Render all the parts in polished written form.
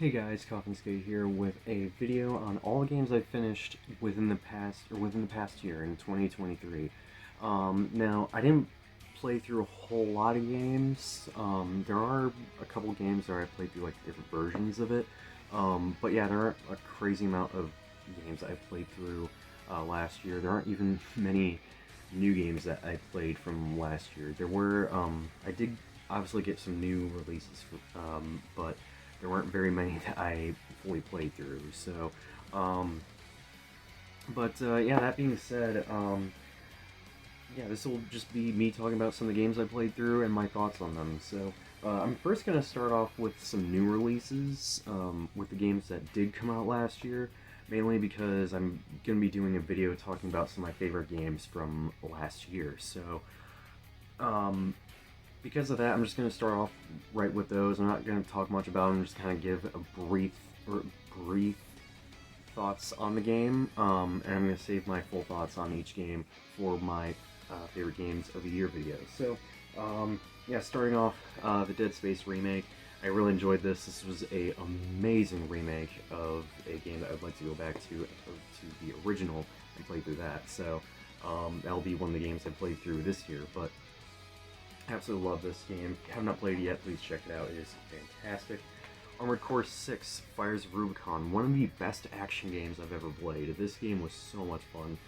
Hey guys, CoffinSkate here with a video on all the games I've finished within the past year in 2023. Now I didn't play through a whole lot of games. There are a couple games where I played through like different versions of it. But yeah, there aren't a crazy amount of games I played through last year. There aren't even many new games that I played from last year. I did obviously get some new releases, but there weren't very many that I fully played through. So, yeah, that being said, yeah, this will just be me talking about some of the games I played through and my thoughts on them. So, I'm first going to start off with some new releases, with the games that did come out last year, mainly because I'm going to be doing a video talking about some of my favorite games from last year. So, because of that, I'm just going to start off right with those. I'm not going to talk much about them. I'm just kind of give a brief thoughts on the game, and I'm going to save my full thoughts on each game for my favorite games of the year video. So, yeah, starting off, the Dead Space remake. I really enjoyed this. This was a amazing remake of a game that I'd like to go back to the original and play through that. So, that'll be one of the games I played through this year, but absolutely love this game. Have not played it yet, please check it out. It is fantastic. Armored Core 6, Fires of Rubicon, one of the best action games I've ever played. This game was so much fun.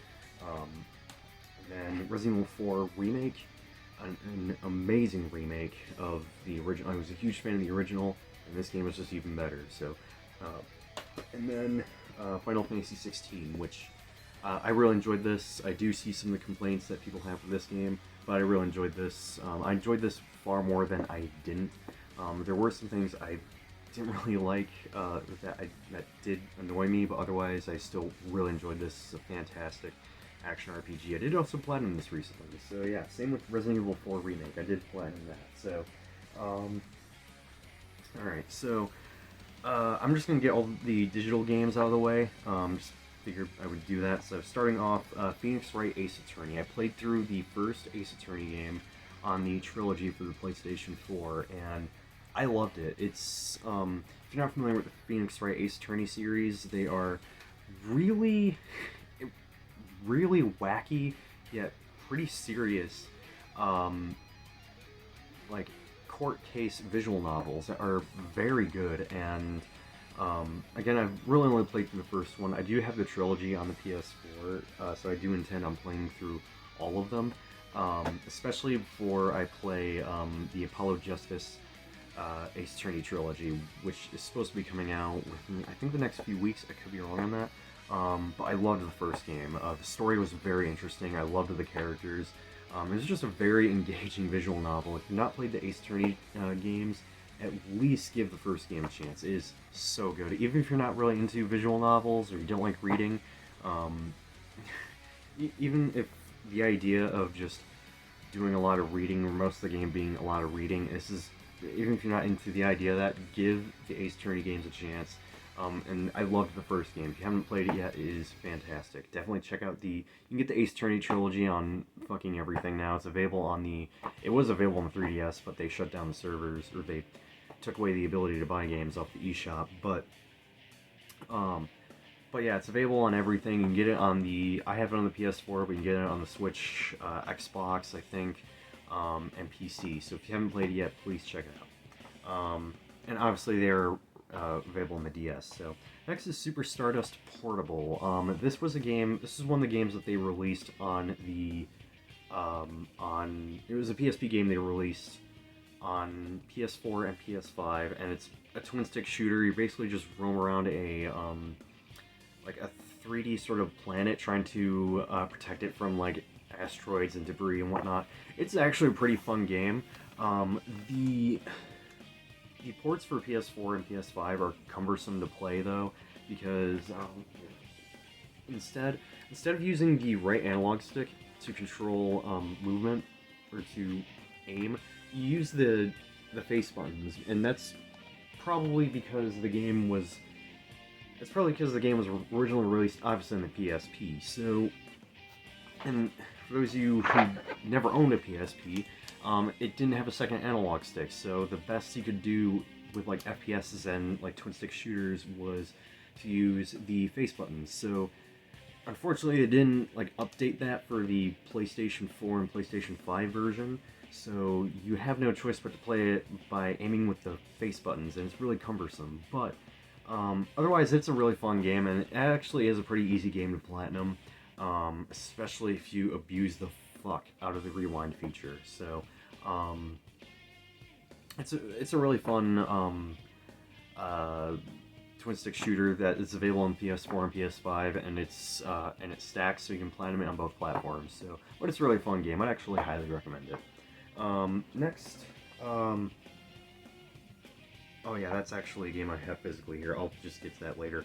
And then Resident Evil 4 Remake, an amazing remake of the original. I was a huge fan of the original, and this game was just even better. So, and then Final Fantasy 16, which I really enjoyed this. I do see some of the complaints that people have for this game, but I really enjoyed this. I enjoyed this far more than I didn't. There were some things I didn't really like that did annoy me, but otherwise I still really enjoyed this. It's a fantastic action RPG. I did also platinum this recently, so yeah, same with Resident Evil 4 Remake. I did platinum that, so, alright, so, I'm just gonna get all the digital games out of the way. Just figured I would do that. So starting off, Phoenix Wright Ace Attorney. I played through the first Ace Attorney game on the trilogy for the PlayStation 4, and I loved it. It's, if you're not familiar with the Phoenix Wright Ace Attorney series, they are really, really wacky, yet pretty serious, like, court case visual novels that are very good. And again, I've really only played through the first one. I do have the trilogy on the PS4, so I do intend on playing through all of them, especially before I play the Apollo Justice Ace Attorney trilogy, which is supposed to be coming out within, I think, the next few weeks. I could be wrong on that, but I loved the first game. The story was very interesting. I loved the characters. It was just a very engaging visual novel. If you've not played the Ace Attorney games, at least give the first game a chance. It is so good. Even if you're not really into visual novels or you don't like reading, even if the idea of just doing a lot of reading, or most of the game being a lot of reading, even if you're not into the idea of that, give the Ace Attorney games a chance. And I loved the first game. If you haven't played it yet, it is fantastic. Definitely check out you can get the Ace Attorney trilogy on fucking everything now. It's available on it was available on the 3DS, but they shut down the servers, or they took away the ability to buy games off the eShop. But yeah, it's available on everything. You can get it on I have it on the PS4, but you can get it on the Switch, Xbox, I think, and PC. So if you haven't played it yet, please check it out. And obviously they're available on the DS. So next is Super Stardust Portable. This is one of the games that they released on it was a PSP game they released on PS4 and PS5, and it's a twin stick shooter. You basically just roam around like a 3D sort of planet, trying to protect it from like asteroids and debris and whatnot. It's actually a pretty fun game. The ports for PS4 and PS5 are cumbersome to play though, because instead of using the right analog stick to control movement or to aim, you use the face buttons, and that's probably because the game was originally released obviously on the PSP. So, and for those of you who never owned a PSP, it didn't have a second analog stick, so the best you could do with like FPS and like twin stick shooters was to use the face buttons. So unfortunately, they didn't like update that for the PlayStation 4 and PlayStation 5 version. So you have no choice but to play it by aiming with the face buttons, and it's really cumbersome. But otherwise, it's a really fun game, and it actually is a pretty easy game to platinum, especially if you abuse the fuck out of the rewind feature. So it's a really fun twin stick shooter that is available on PS4 and PS5, and it stacks so you can platinum it on both platforms. So, but it's a really fun game. I'd actually highly recommend it. Next, oh yeah, that's actually a game I have physically here. I'll just get to that later.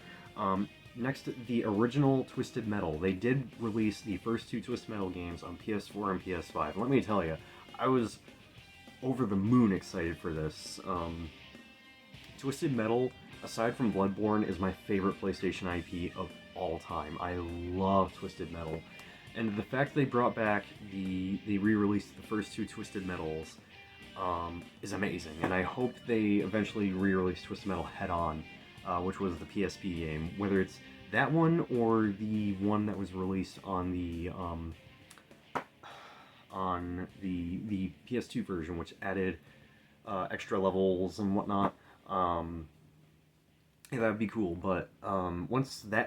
Next, the original Twisted Metal. They did release the first two Twisted Metal games on PS4 and PS5. Let me tell you, I was over the moon excited for this. Twisted Metal, aside from Bloodborne, is my favorite PlayStation IP of all time. I love Twisted Metal. And the fact they brought back they re-released the first two Twisted Metals is amazing. And I hope they eventually re-release Twisted Metal Head On, which was the PSP game. Whether it's that one or the one that was released on the PS2 version, which added extra levels and whatnot. Yeah, that'd be cool, but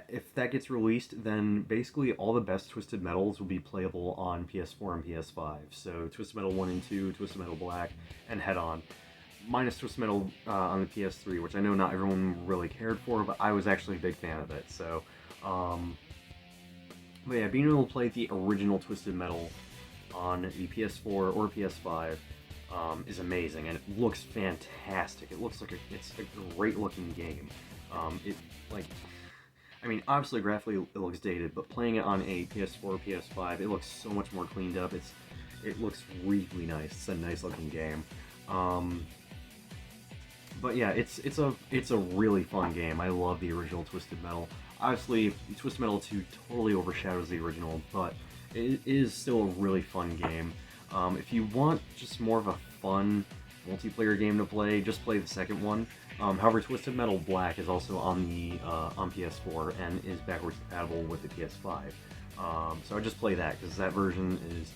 if that gets released, then basically all the best Twisted Metals will be playable on PS4 and PS5. So Twisted Metal 1 and 2, Twisted Metal Black, and Head On. Minus Twisted Metal on the PS3, which I know not everyone really cared for, but I was actually a big fan of it. So, but yeah, being able to play the original Twisted Metal on the PS4 or PS5 is amazing, and it looks fantastic. It looks like it's a great looking game. Obviously graphically it looks dated, but playing it on a PS4 or PS5, it looks so much more cleaned up. It looks really nice. It's a nice looking game. But yeah, it's a really fun game. I love the original Twisted Metal. Obviously, Twisted Metal 2 totally overshadows the original, but it is still a really fun game. If you want just more of a fun multiplayer game to play, just play the second one. However, Twisted Metal Black is also on the on PS4 and is backwards compatible with the PS5. So I just play that because that version is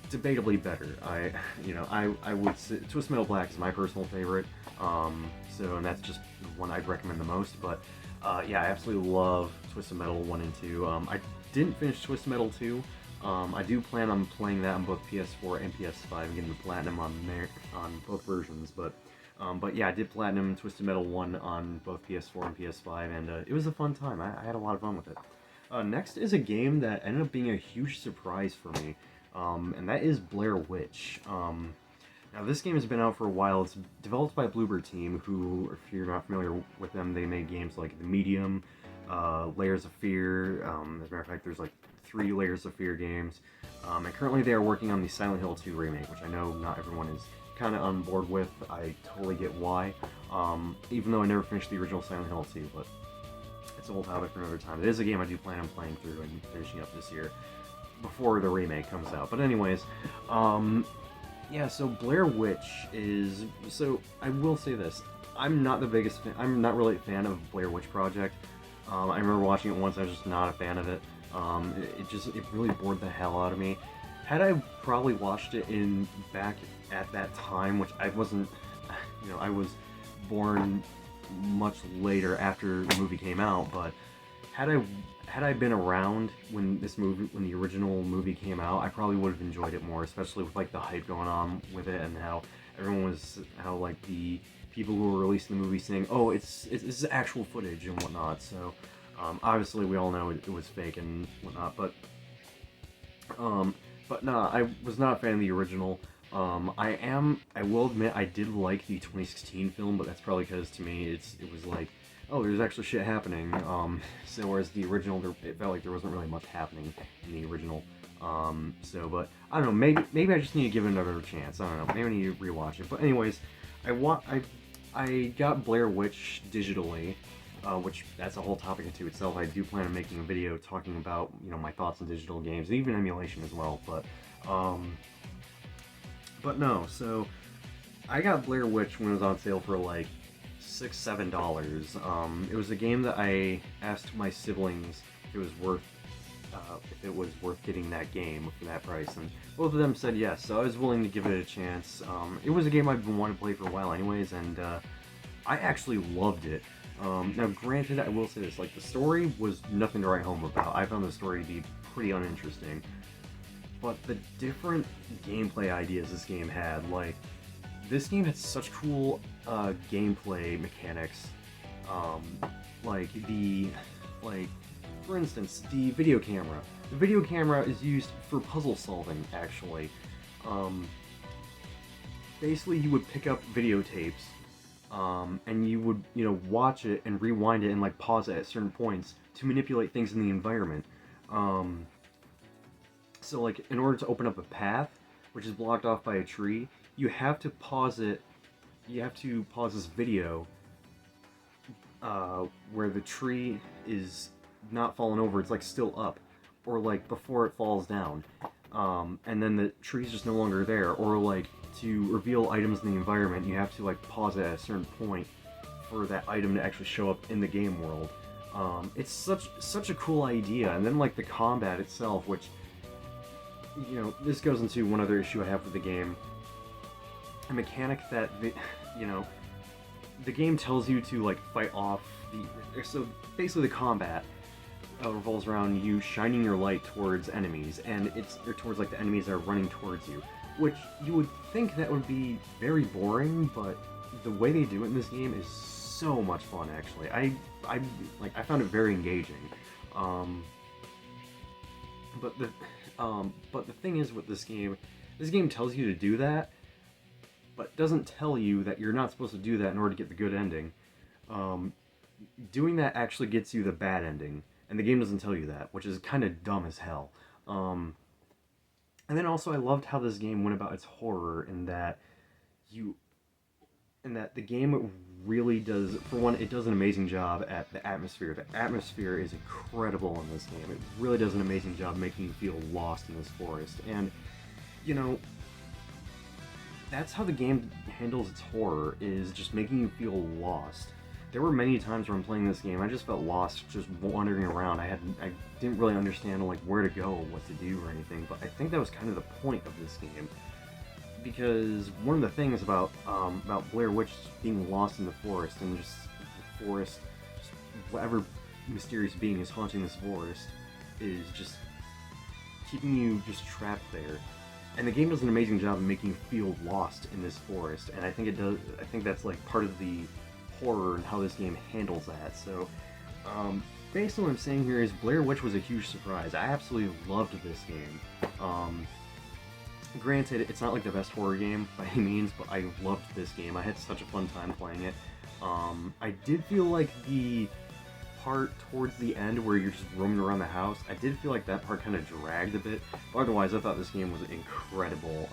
debatably better. I would say Twisted Metal Black is my personal favorite. And that's just the one I'd recommend the most. But yeah, I absolutely love Twisted Metal 1 and 2. I didn't finish Twisted Metal 2. I do plan on playing that on both PS4 and PS5 and getting the platinum on both versions. But yeah, I did platinum Twisted Metal 1 on both PS4 and PS5, and it was a fun time. I had a lot of fun with it. Next is a game that ended up being a huge surprise for me, and that is Blair Witch. Now, this game has been out for a while. It's developed by Bloober Team, who, if you're not familiar with them, they made games like The Medium, Layers of Fear. As a matter of fact, there's like 3 Layers of Fear games. And currently they are working on the Silent Hill 2 remake, which I know not everyone is kind of on board with. I totally get why. Even though I never finished the original Silent Hill 2, but it's a whole topic for another time. It is a game I do plan on playing through and finishing up this year before the remake comes out. But anyways, yeah, so Blair Witch is... So, I will say this. I'm not the biggest fan... I'm not really a fan of Blair Witch Project. I remember watching it once, I was just not a fan of it. It really bored the hell out of me. Had I probably watched it back at that time, which I wasn't... I was born much later after the movie came out, but had I been around when the original movie came out, I probably would have enjoyed it more, especially with like the hype going on with it and how like the people who were releasing the movie saying, oh, it's actual footage and whatnot. So obviously we all know it was fake and whatnot, but nah, I was not a fan of the original. I will admit I did like the 2016 film, but that's probably because to me it was like, oh, there's actually shit happening. So whereas the original, it felt like there wasn't really much happening in the original. But I don't know, maybe I just need to give it another chance. I don't know, maybe I need to rewatch it. But anyways, I got Blair Witch digitally, which that's a whole topic into itself. I do plan on making a video talking about my thoughts on digital games, and even emulation as well. But no, so I got Blair Witch when it was on sale for like $6, $7. It was a game that I asked my siblings if it was worth getting that game for that price, and both of them said yes. So I was willing to give it a chance. It was a game I've been wanting to play for a while, anyways, and I actually loved it. Now, granted, I will say this: like the story was nothing to write home about. I found the story to be pretty uninteresting, but the different gameplay ideas this game had, like this game had such cool gameplay mechanics. For instance, the video camera. The video camera is used for puzzle solving, actually. Basically, you would pick up videotapes, and you would, watch it and rewind it and like pause it at certain points to manipulate things in the environment. So, like, in order to open up a path, which is blocked off by a tree, you have to pause it. You have to pause this video where the tree is not fallen over, it's like still up, or like before it falls down, and then the tree's just no longer there, or like to reveal items in the environment, you have to like pause it at a certain point for that item to actually show up in the game world. It's such a cool idea, and then like the combat itself, which, this goes into one other issue I have with the game. A mechanic that the game tells you to like fight off so basically the combat revolves around you shining your light towards enemies, and or towards like the enemies that are running towards you, which you would think that would be very boring, but the way they do it in this game is so much fun. Actually, I found it very engaging. But the thing is with this game tells you to do that, but doesn't tell you that you're not supposed to do that in order to get the good ending. Doing that actually gets you the bad ending, and the game doesn't tell you that, which is kind of dumb as hell. And then also I loved how this game went about its horror, in that the game really does, for one, it does an amazing job at the atmosphere. The atmosphere is incredible in this game. It really does an amazing job making you feel lost in this forest, and that's how the game handles its horror, is just making you feel lost. There were many times where I'm playing this game, I just felt lost, just wandering around. I didn't really understand like where to go or what to do or anything, but I think that was kind of the point of this game. Because one of the things about Blair Witch being lost in the forest, and just the forest, just whatever mysterious being is haunting this forest, is just keeping you just trapped there. And the game does an amazing job of making you feel lost in this forest, and I think it does. I think that's like part of the horror and how this game handles that. So, based on what I'm saying here is Blair Witch was a huge surprise. I absolutely loved this game. Granted, it's not like the best horror game by any means, but I loved this game. I had such a fun time playing it. I did feel like the part towards the end where you're just roaming around the house, I did feel like that part kind of dragged a bit. But otherwise, I thought this game was incredible.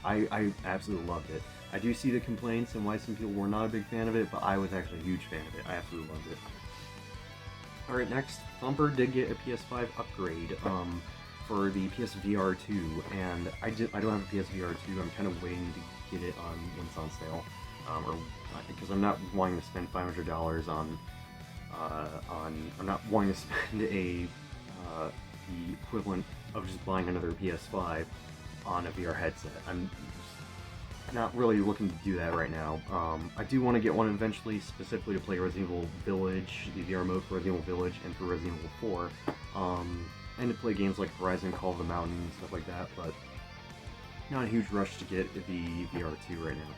I absolutely loved it. I do see the complaints and why some people were not a big fan of it, but I was actually a huge fan of it. I absolutely loved it. Alright, next, Thumper did get a PS5 upgrade for the PSVR 2, and I don't have a PSVR 2. I'm kind of waiting to get it on when it's on sale, because I'm not wanting to spend $500 on I'm not wanting to spend the equivalent of just buying another PS5 on a VR headset. I'm not really looking to do that right now. I do want to get one eventually, specifically to play Resident Evil Village, the VR mode for Resident Evil Village, and for Resident Evil 4, and to play games like Horizon Call of the Mountain and stuff like that, but not a huge rush to get the VR2 right now.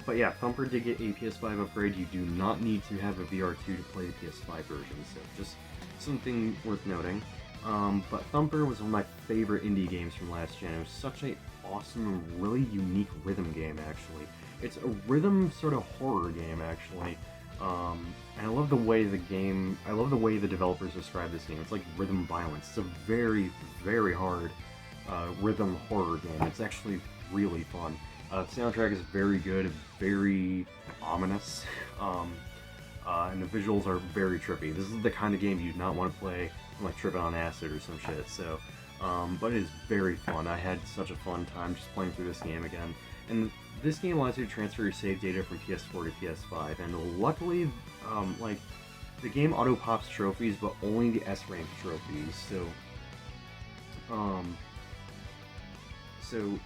But yeah, Thumper did get a PS5 upgrade. You do not need to have a VR2 to play the PS5 version, so just something worth noting. But Thumper was one of my favorite indie games from last gen. It was such a awesome and really unique rhythm game, actually. It's a rhythm sort of horror game, actually. And I love the way the developers describe this game. It's like rhythm violence. It's a very, very hard rhythm horror game. It's actually really fun. The soundtrack is very good, very ominous, and the visuals are very trippy. This is the kind of game you do not want to play like tripping on acid or some shit, so, but it is very fun. I had such a fun time just playing through this game again. And this game allows you to transfer your save data from PS4 to PS5, and luckily, like, the game auto pops trophies, but only the S rank trophies. So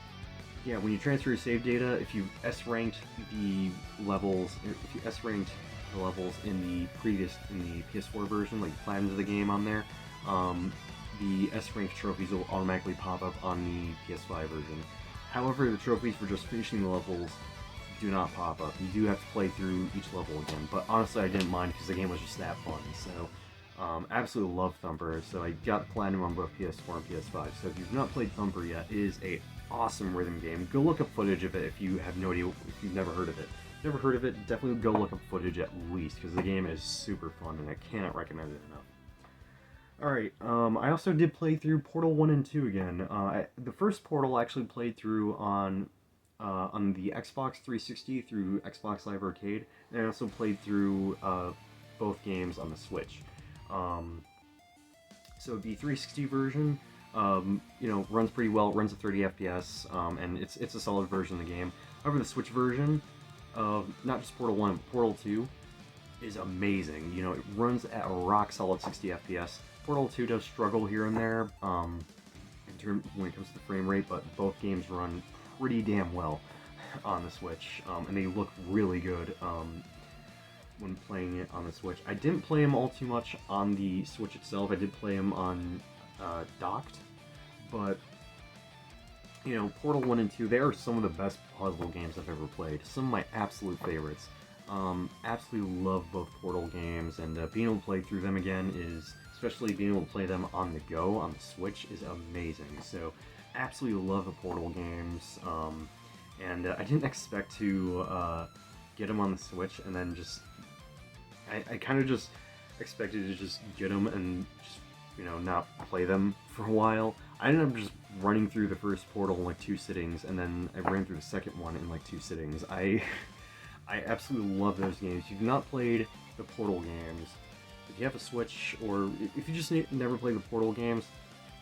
yeah, when you transfer your save data, if you S ranked the levels, if you S ranked the levels in the PS4 version, like the platinums of the game on there, the S ranked trophies will automatically pop up on the PS5 version. However, the trophies for just finishing the levels do not pop up. You do have to play through each level again, but honestly I didn't mind because the game was just that fun. So absolutely love Thumper, so I got the platinum on both PS4 and PS5. So if you've not played Thumper yet, it is a awesome rhythm game. Go look up footage of it if you have no idea, if you've never heard of it. If you've never heard of it, definitely go look up footage at least, because the game is super fun and I cannot recommend it enough. Alright, I also did play through Portal 1 and 2 again. The first Portal I actually played through on the Xbox 360 through Xbox Live Arcade, and I also played through both games on the Switch. So the 360 version, runs pretty well. It runs at 30 FPS, and it's a solid version of the game. However, the Switch version of not just Portal 1, but Portal 2 is amazing. It runs at a rock solid 60 FPS. Portal 2 does struggle here and there when it comes to the frame rate, but both games run pretty damn well on the Switch, and they look really good when playing it on the Switch. I didn't play them all too much on the Switch itself. I did play them on docked, but Portal 1 and 2, they are some of the best puzzle games I've ever played. Some of my absolute favorites. Absolutely love both Portal games, and being able to play through them again especially being able to play them on the go on the Switch, is amazing. So absolutely love the Portal games, and I didn't expect to get them on the Switch, and then I kind of just expected to just get them and just not play them for a while. I ended up just running through the first Portal in like 2 sittings, and then I ran through the second one in like 2 sittings. I absolutely love those games. If you've not played the Portal games, if you have a Switch, or if you just never played the Portal games,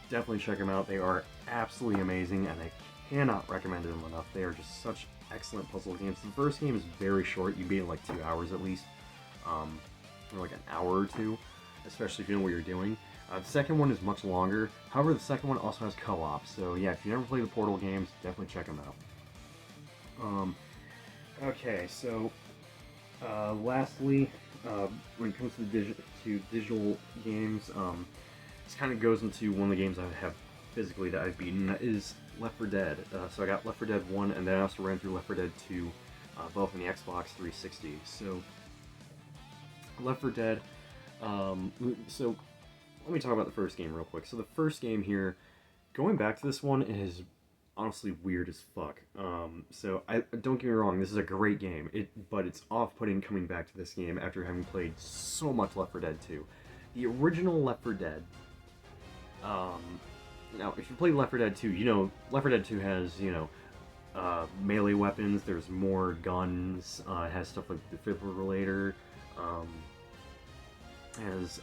definitely check them out. They are absolutely amazing, and I cannot recommend them enough. They are just such excellent puzzle games. The first game is very short. You beat it in like 2 hours at least, or like an hour or 2, especially if you know what you're doing. The second one is much longer. However, the second one also has co-op, so yeah, if you never played the Portal games, definitely check them out. Okay, so lastly, when it comes to digital games, this kind of goes into one of the games I have physically that I've beaten. That is Left 4 Dead. So I got Left 4 Dead 1, and then I also ran through Left 4 Dead 2, both on the Xbox 360. So Left 4 Dead. So let me talk about the first game real quick. So the first game here, going back to this one, is honestly weird as fuck. So don't get me wrong, this is a great game. But it's off-putting coming back to this game after having played so much Left 4 Dead 2. The original Left 4 Dead. Now, if you played Left 4 Dead 2, Left 4 Dead 2 has melee weapons. There's more guns. It has stuff like the defibrillator. Has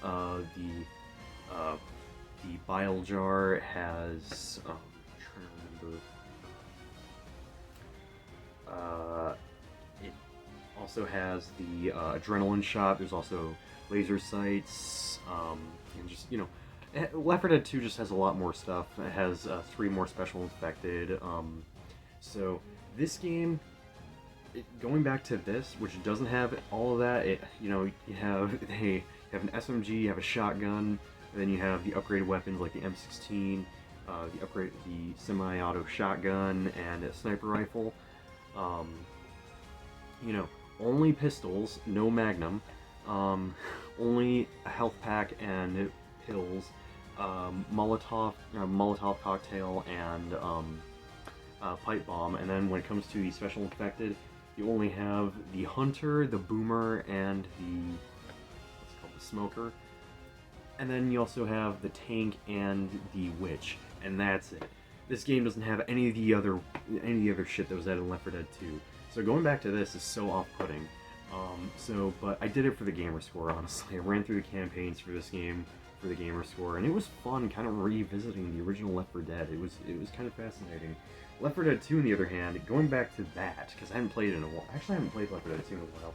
the bile jar. It has I'm trying to remember. It also has the adrenaline shot. There's also laser sights, and just Left 4 Dead 2 just has a lot more stuff. It has 3 more special infected. So this game, going back to this, which doesn't have all of that, you have an SMG, you have a shotgun, and then you have the upgraded weapons like the M16, the semi-auto shotgun, and a sniper rifle. Only pistols, no magnum, only a health pack and pills, Molotov cocktail, and pipe bomb. And then when it comes to the special infected, you only have the hunter, the boomer, and the smoker. And then you also have the tank and the witch, and that's it. This game doesn't have any of the other shit that was added in Left 4 Dead 2. So going back to this is so off-putting. But I did it for the gamer score, honestly. I ran through the campaigns for this game for the gamer score, and it was fun kind of revisiting the original Left 4 Dead. It was kind of fascinating. Left 4 Dead 2, on the other hand, going back to that, because I haven't played it in a while. Actually, I haven't played Left 4 Dead 2 in a while.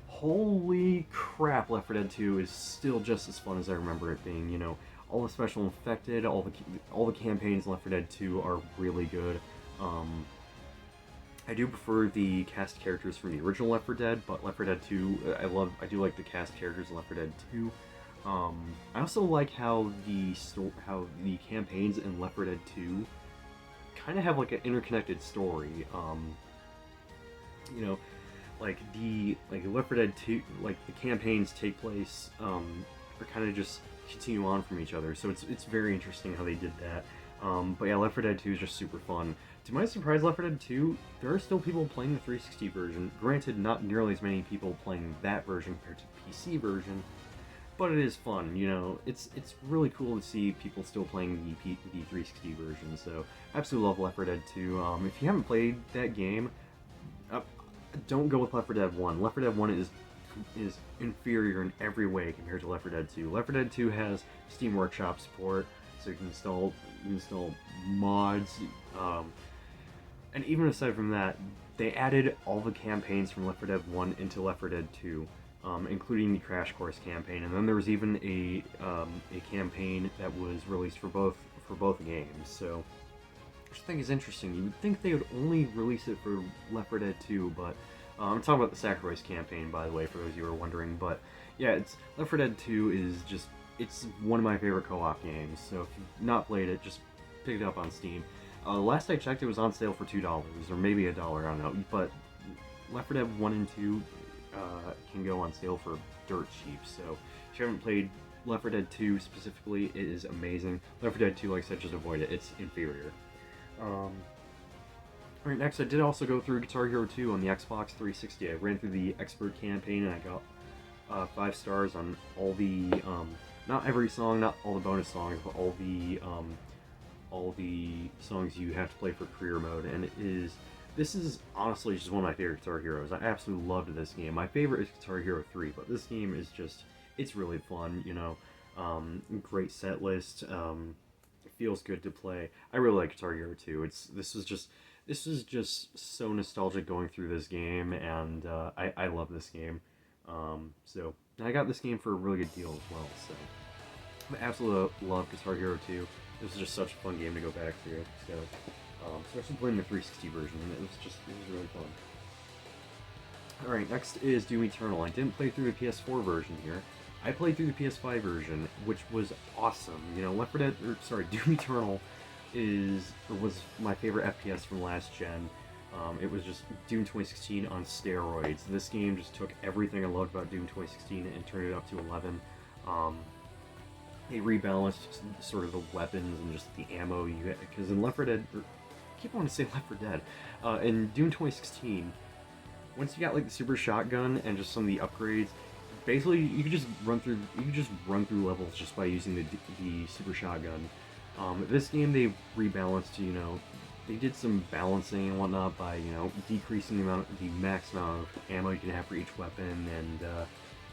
Holy crap, Left 4 Dead 2 is still just as fun as I remember it being. You know, all the special infected, all the campaigns in Left 4 Dead 2 are really good. I do prefer the cast characters from the original Left 4 Dead, but Left 4 Dead 2, I do like the cast characters in Left 4 Dead 2. I also like how the campaigns in Left 4 Dead 2 kind of have like an interconnected story. You know, like Left 4 Dead 2, like the campaigns take place or kind of just continue on from each other. So it's very interesting how they did that. But yeah, Left 4 Dead 2 is just super fun. To my surprise, Left 4 Dead 2, there are still people playing the 360 version. Granted, not nearly as many people playing that version compared to the PC version, but it is fun. You know, it's really cool to see people still playing the 360 version. So I absolutely love Left 4 Dead 2. If you haven't played that game, don't go with Left 4 Dead 1. Left 4 Dead 1 is inferior in every way compared to Left 4 Dead 2. Left 4 Dead 2 has Steam Workshop support, so you can install mods, and even aside from that, they added all the campaigns from Left 4 Dead 1 into Left 4 Dead 2, including the Crash Course campaign. And then there was even a campaign that was released for both games. So, which I think is interesting. You would think they would only release it for Left 4 Dead 2, but I'm talking about the Sacrifice campaign, by the way, for those of you who are wondering. But yeah, Left 4 Dead 2 is just, it's one of my favorite co-op games. So if you've not played it, just pick it up on Steam. Last I checked, it was on sale for $2, or maybe $1, I don't know. But Left 4 Dead 1 and 2 can go on sale for dirt cheap. So if you haven't played Left 4 Dead 2 specifically, it is amazing. Left 4 Dead 2, like I said, just avoid it. It's inferior. Alright, next I did also go through Guitar Hero 2 on the Xbox 360. I ran through the Expert campaign and I got 5 stars on all the, not every song, not all the bonus songs, but all the songs you have to play for career mode. And this is honestly just one of my favorite Guitar Heroes. I absolutely loved this game. My favorite is Guitar Hero 3, but this game is just, it's really fun, you know. Great set list. It feels good to play. I really like Guitar Hero 2. This is just so nostalgic going through this game, and I love this game. So I got this game for a really good deal as well. So I absolutely love Guitar Hero 2. This is just such a fun game to go back through. So especially playing the 360 version, it was really fun. All right, next is Doom Eternal. I didn't play through the PS4 version here. I played through the PS5 version, which was awesome. You know, Doom Eternal was my favorite FPS from last gen. It was just Doom 2016 on steroids. This game just took everything I loved about Doom 2016 and turned it up to 11. They rebalanced sort of the weapons and just the ammo you get, because in Left 4 Dead, I keep wanting to say Left 4 Dead, in Doom 2016, once you got like the super shotgun and just some of the upgrades, basically you could just run through levels just by using the super shotgun. This game they rebalanced, you know, they did some balancing and whatnot by, you know, decreasing the max amount of ammo you can have for each weapon, and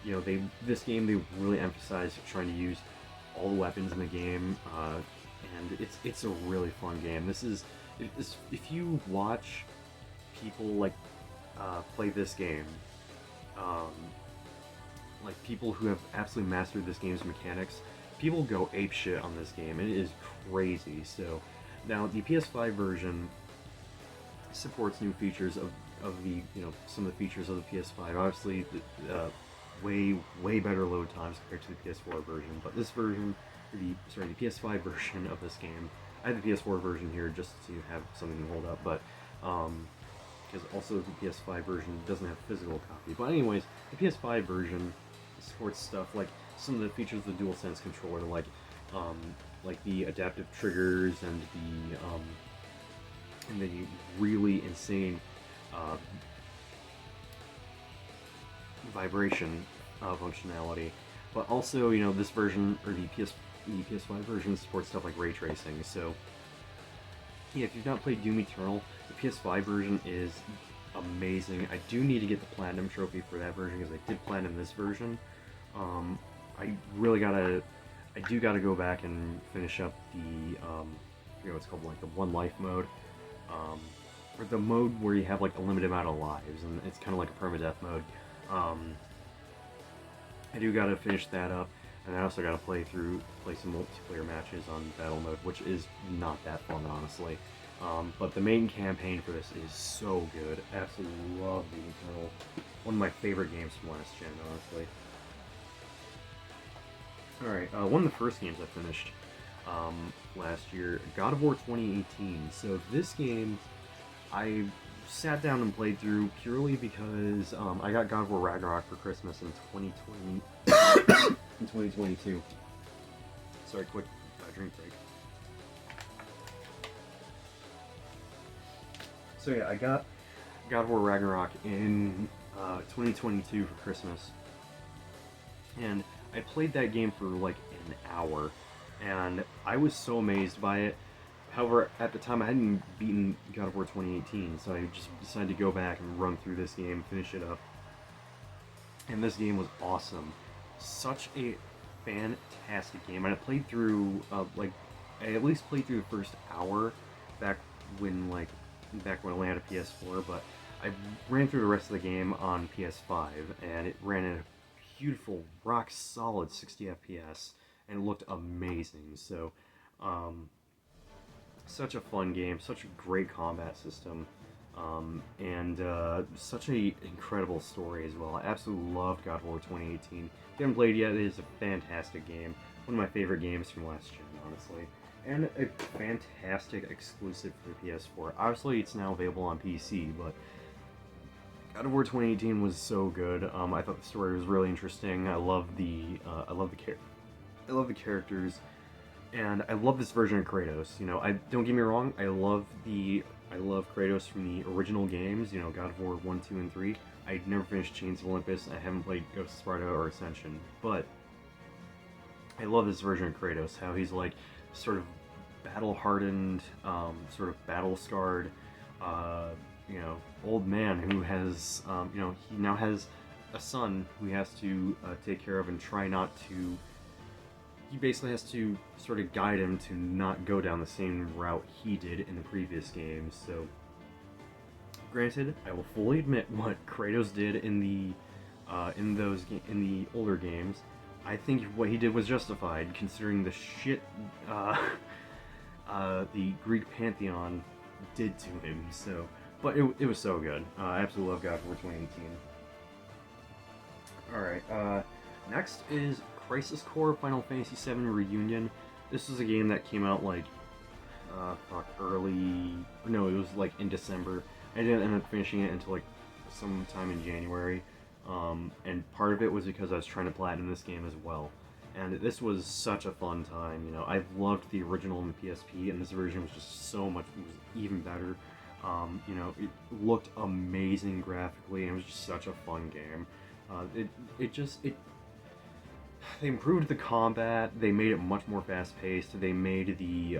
you know, this game they really emphasized trying to use all the weapons in the game, and it's a really fun game. If you watch people like play this game, like people who have absolutely mastered this game's mechanics, people go apeshit on this game, and it is crazy. So now the PS5 version supports new features of the, you know, some of the features of the PS5. Obviously, way better load times compared to the PS4 version. But this version, the PS5 version of this game, I have the PS4 version here just to have something to hold up, but because also the PS5 version doesn't have a physical copy. But anyways, the PS5 version supports stuff like some of the features of the DualSense controller, like the adaptive triggers and the really insane vibration functionality. But also, you know, this version, or the PS5 version, supports stuff like ray tracing. So yeah, if you've not played Doom Eternal, the PS5 version is amazing. I do need to get the Platinum trophy for that version, because I did Platinum this version. I do gotta go back and finish up the, I forget what it's called, like the One Life mode. for the mode where you have like a limited amount of lives, and it's kind of like a permadeath mode. I do gotta finish that up, and I also gotta play some multiplayer matches on battle mode, which is not that fun, honestly. But the main campaign for this is so good. Absolutely love the Eternal. One of my favorite games from last gen, honestly. Alright, one of the first games I finished last year, God of War 2018. So this game, I sat down and played through purely because I got God of War Ragnarok for Christmas in 2020, in 2022. Sorry, quick drink break. So yeah, I got God of War Ragnarok in 2022 for Christmas, and I played that game for like an hour, and I was so amazed by it. However, at the time I hadn't beaten God of War 2018, so I just decided to go back and run through this game, finish it up. And this game was awesome. Such a fantastic game. And I played through, I at least played through the first hour back when I only had a PS4, but I ran through the rest of the game on PS5, and it ran at a beautiful, rock-solid 60 FPS, and it looked amazing. So, such a fun game, such a great combat system, and such an incredible story as well. I absolutely loved God of War 2018. If you haven't played yet, it is a fantastic game. One of my favorite games from last gen, honestly. And a fantastic exclusive for the PS4. Obviously, it's now available on PC, but God of War 2018 was so good. I thought the story was really interesting. I love the characters, and I love this version of Kratos. You know, I don't get me wrong. I love Kratos from the original games. You know, God of War 1, 2, and 3. I never finished Chains of Olympus. I haven't played Ghost of Sparta or Ascension, but I love this version of Kratos. How he's like sort of battle-hardened, sort of battle-scarred, old man who has, he now has a son who he has to take care of and try not to. He basically has to sort of guide him to not go down the same route he did in the previous games. So, granted, I will fully admit what Kratos did in the older games. I think what he did was justified, considering the shit the Greek pantheon did to him. So, but it was so good. I absolutely love God of War 2018. All right. Next is Crisis Core Final Fantasy VII Reunion. This is a game that came out like it was like in December. I didn't end up finishing it until like sometime in January. And part of it was because I was trying to platinum this game as well. And this was such a fun time. You know, I've loved the original in the PSP, and this version was just so much, it was even better. It looked amazing graphically, and it was just such a fun game. They improved the combat. They made it much more fast-paced. They made the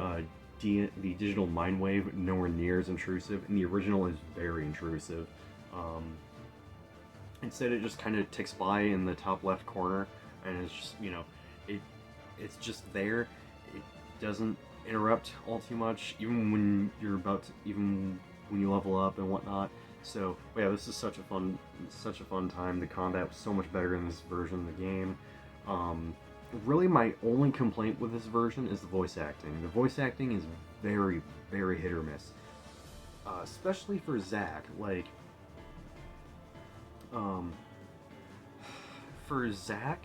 digital mind wave nowhere near as intrusive, and the original is very intrusive. Instead, it just kind of ticks by in the top left corner, and it's just, it's just there. It doesn't interrupt all too much, even when you level up and whatnot. So, yeah, this is such a fun time. The combat was so much better in this version of the game. Really, my only complaint with this version is the voice acting. The voice acting is very, very hit or miss, especially for Zack. For Zack,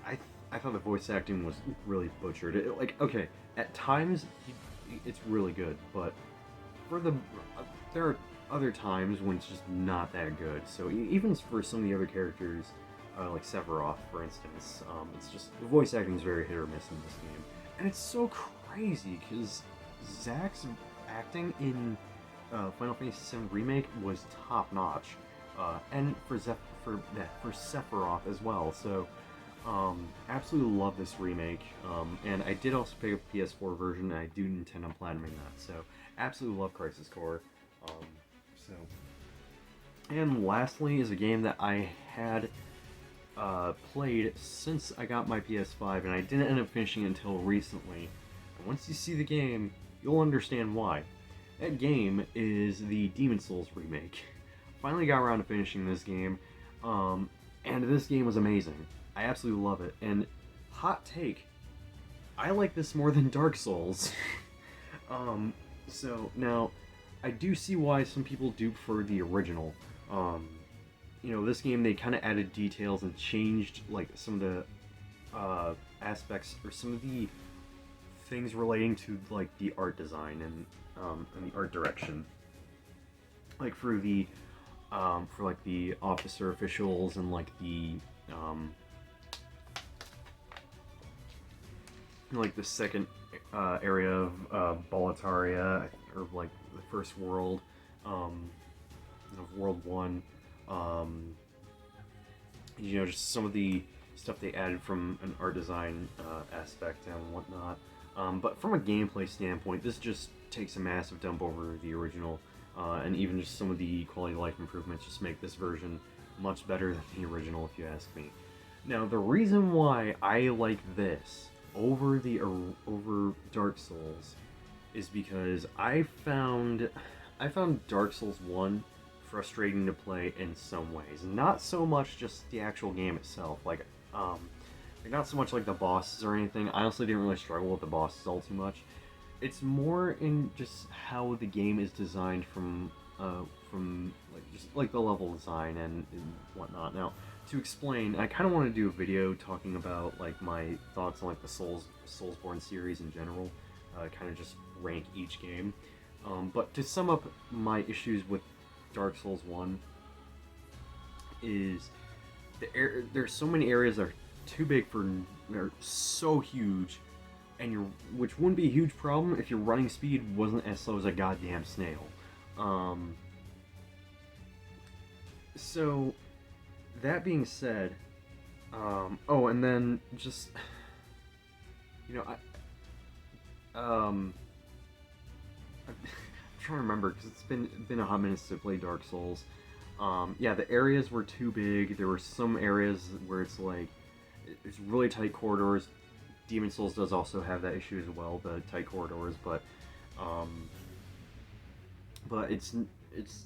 I thought the voice acting was really butchered. Okay, at times it's really good, but there are other times when it's just not that good. So even for some of the other characters, like Sephiroth, for instance, it's just the voice acting is very hit or miss in this game, and it's so crazy because Zack's acting in Final Fantasy VII Remake was top notch, and for Sephiroth as well. So, absolutely love this remake, and I did also pick up a PS4 version, and I do intend on platinuming that. So, absolutely love Crisis Core. And lastly is a game that I had played since I got my PS5, and I didn't end up finishing it until recently. And once you see the game, you'll understand why. That game is the Demon Souls remake. Finally got around to finishing this game, and this game was amazing. I absolutely love it. And hot take, I like this more than Dark Souls. So now, I do see why some people do prefer the original. You know, this game they kind of added details and changed like some of the aspects or some of the things relating to like the art design and the art direction, like for like the officer officials and like the second area of Boletaria, or like the first world of World 1. You know, just some of the stuff they added from an art design aspect and whatnot. But from a gameplay standpoint, this just takes a massive dump over the original, and even just some of the quality of life improvements just make this version much better than the original, if you ask me. Now, the reason why I like this over Dark Souls is because I found Dark Souls 1 frustrating to play in some ways. Not so much just the actual game itself, like not so much like the bosses or anything. I honestly didn't really struggle with the bosses all too much. It's more in just how the game is designed from like just like the level design and whatnot. Now, to explain, I kind of want to do a video talking about like my thoughts on like the Soulsborne series in general. Kind of just rank each game. But to sum up my issues with Dark Souls 1 is there's so many areas that are too big they're so huge, and which wouldn't be a huge problem if your running speed wasn't as slow as a goddamn snail. So that being said, oh, and then just you know, I'm trying to remember because it's been a hot minute since I played Dark Souls. Yeah, the areas were too big. There were some areas where it's like it's really tight corridors. Demon Souls does also have that issue as well, the tight corridors, but it's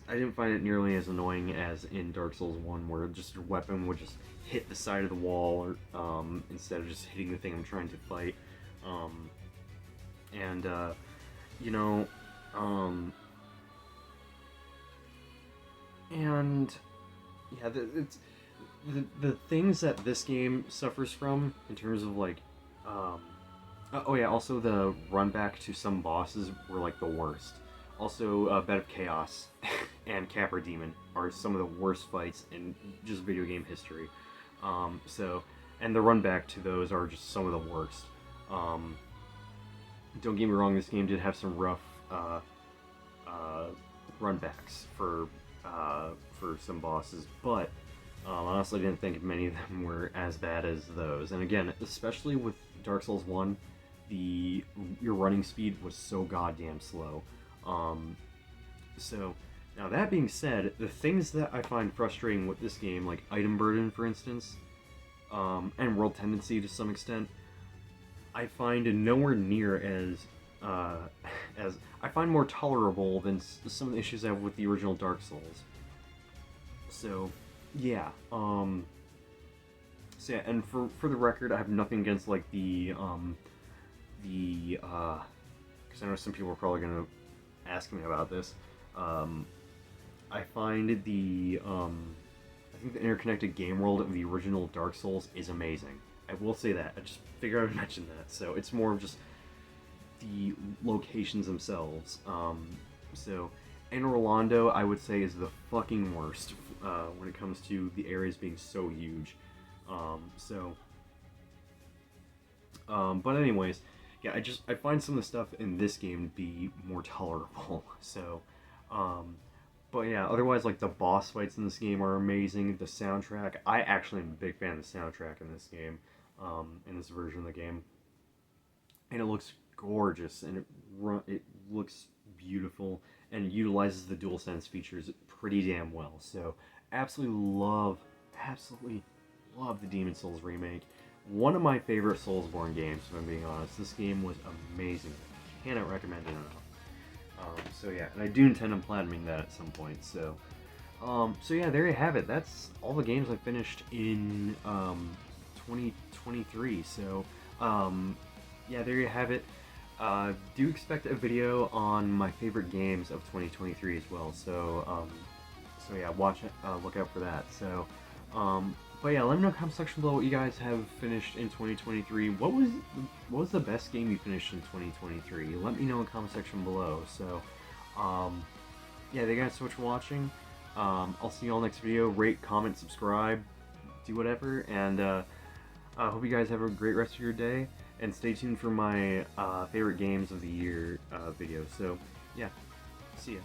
I didn't find it nearly as annoying as in Dark Souls 1, where just your weapon would just hit the side of the wall, or instead of just hitting the thing I'm trying to fight. You know, and yeah, it's the things that this game suffers from in terms of like, oh yeah, also the run back to some bosses were like the worst. Also, Bed of Chaos and Capra Demon are some of the worst fights in just video game history. And the run back to those are just some of the worst. Don't get me wrong, this game did have some rough run backs for some bosses, but honestly, I didn't think many of them were as bad as those. And again, especially with Dark Souls 1, your running speed was so goddamn slow. So, now that being said, the things that I find frustrating with this game, like item burden, for instance, and world tendency to some extent, I find nowhere near as I find more tolerable than some of the issues I have with the original Dark Souls. So, yeah. So yeah, and for the record, I have nothing against like because I know some people are probably gonna ask me about this. I find I think the interconnected game world of the original Dark Souls is amazing. I will say that. I just figured I would mention that. So it's more of just the locations themselves. So Anor Londo, I would say, is the fucking worst when it comes to the areas being so huge. But anyways, yeah, I find some of the stuff in this game to be more tolerable. So, but yeah, otherwise, like the boss fights in this game are amazing. The soundtrack, I actually am a big fan of the soundtrack in this game, in this version of the game, and it looks gorgeous, and it looks beautiful, and it utilizes the DualSense features pretty damn well. So, absolutely love the Demon Souls remake. One of my favorite Soulsborne games, if I'm being honest. This game was amazing. Cannot recommend it enough. So yeah, and I do intend on platinuming that at some point. So yeah, there you have it. That's all the games I finished in 2023. So yeah, there you have it. Do expect a video on my favorite games of 2023 as well. So yeah, watch it. Look out for that. But yeah, let me know in the comment section below what you guys have finished in 2023. What was the best game you finished in 2023? Let me know in the comment section below. Yeah, thank you guys so much for watching. I'll see you all next video. Rate, comment, subscribe, do whatever, and I hope you guys have a great rest of your day. And stay tuned for my favorite games of the year video. So yeah, see ya.